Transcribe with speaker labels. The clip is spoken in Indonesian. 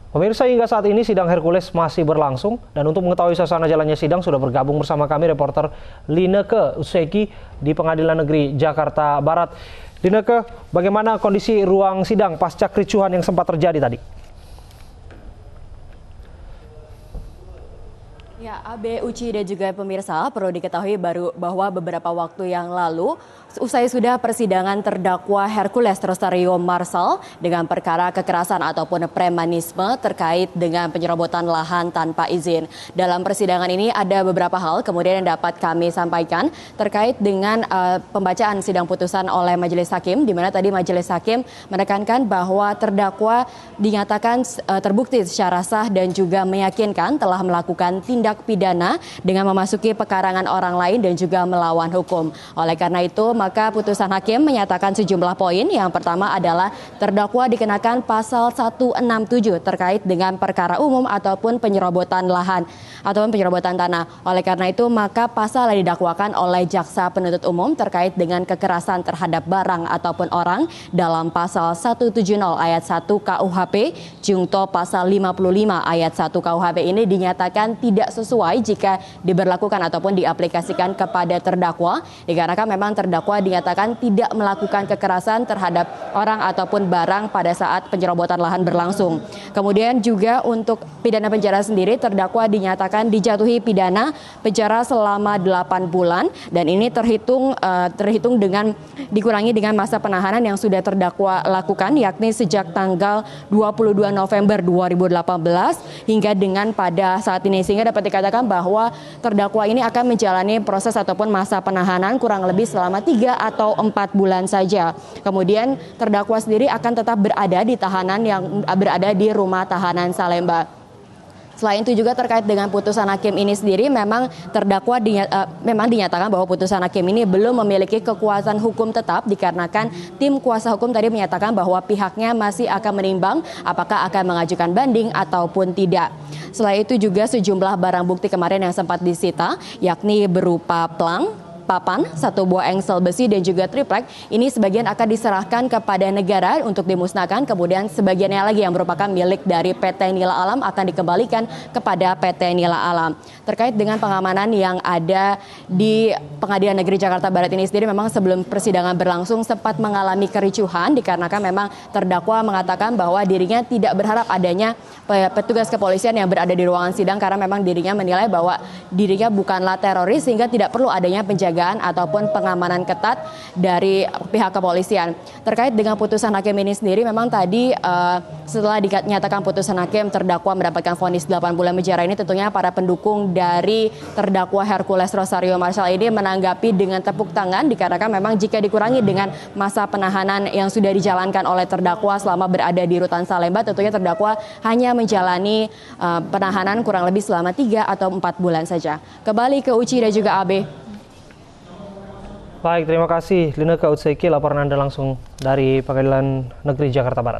Speaker 1: Pemirsa, hingga saat ini sidang Hercules masih berlangsung, dan untuk mengetahui suasana jalannya sidang sudah bergabung bersama kami reporter Lineke Utseki di Pengadilan Negeri Jakarta Barat. Lineke, bagaimana kondisi ruang sidang pasca kericuhan yang sempat terjadi tadi?
Speaker 2: Ya, Abe, Uci dan juga pemirsa, perlu diketahui bahwa beberapa waktu yang lalu, usai sudah persidangan terdakwa Hercules Rosario Marsal dengan perkara kekerasan ataupun premanisme terkait dengan penyerobotan lahan tanpa izin. Dalam persidangan ini ada beberapa hal kemudian yang dapat kami sampaikan terkait dengan pembacaan sidang putusan oleh Majelis Hakim, di mana tadi Majelis Hakim menekankan bahwa terdakwa dinyatakan terbukti secara sah dan juga meyakinkan telah melakukan tindak pidana dengan memasuki pekarangan orang lain dan juga melawan hukum. Oleh karena itu, maka putusan hakim menyatakan sejumlah poin. Yang pertama adalah terdakwa dikenakan pasal 167 terkait dengan perkara umum ataupun penyerobotan lahan ataupun penyerobotan tanah. Oleh karena itu, maka pasal yang didakwakan oleh jaksa penuntut umum terkait dengan kekerasan terhadap barang ataupun orang dalam pasal 170 ayat 1 KUHP jungto pasal 55 ayat 1 KUHP ini dinyatakan tidak sesuai jika diberlakukan ataupun diaplikasikan kepada terdakwa, dikarenakan memang terdakwa dinyatakan tidak melakukan kekerasan terhadap orang ataupun barang pada saat penyerobotan lahan berlangsung. Kemudian juga untuk pidana penjara sendiri, terdakwa dinyatakan dijatuhi pidana penjara selama 8 bulan dan ini terhitung dengan dikurangi dengan masa penahanan yang sudah terdakwa lakukan, yakni sejak tanggal 22 November 2018 hingga dengan pada saat ini, sehingga dapat dikatakan bahwa terdakwa ini akan menjalani proses ataupun masa penahanan kurang lebih selama 3 atau 4 bulan saja. Kemudian terdakwa sendiri akan tetap berada di tahanan yang berada di rumah tahanan Salemba. Selain itu juga terkait dengan putusan hakim ini sendiri, memang terdakwa memang dinyatakan bahwa putusan hakim ini belum memiliki kekuatan hukum tetap dikarenakan tim kuasa hukum tadi menyatakan bahwa pihaknya masih akan menimbang apakah akan mengajukan banding ataupun tidak. Selain itu juga sejumlah barang bukti kemarin yang sempat disita, yakni berupa plang, papan, 1 buah engsel besi dan juga triplek. Ini sebagian akan diserahkan kepada negara untuk dimusnahkan, kemudian sebagiannya lagi yang merupakan milik dari PT Nila Alam akan dikembalikan kepada PT Nila Alam. Terkait dengan pengamanan yang ada di Pengadilan Negeri Jakarta Barat ini sendiri, memang sebelum persidangan berlangsung sempat mengalami kericuhan dikarenakan memang terdakwa mengatakan bahwa dirinya tidak berharap adanya petugas kepolisian yang berada di ruangan sidang karena memang dirinya menilai bahwa dirinya bukanlah teroris sehingga tidak perlu adanya penjagaan ataupun pengamanan ketat dari pihak kepolisian. Terkait dengan putusan hakim ini sendiri, memang tadi setelah dinyatakan putusan hakim terdakwa mendapatkan vonis 8 bulan penjara ini, tentunya para pendukung dari terdakwa Hercules Rosario Marsal ini menanggapi dengan tepuk tangan dikarenakan memang jika dikurangi dengan masa penahanan yang sudah dijalankan oleh terdakwa selama berada di rutan Salemba, tentunya terdakwa hanya menjalani penahanan kurang lebih selama 3 atau 4 bulan saja. Kembali ke Uci dan juga Abe.
Speaker 1: Baik, terima kasih Lineke Utseki, laporan Anda langsung dari Pengadilan Negeri Jakarta Barat.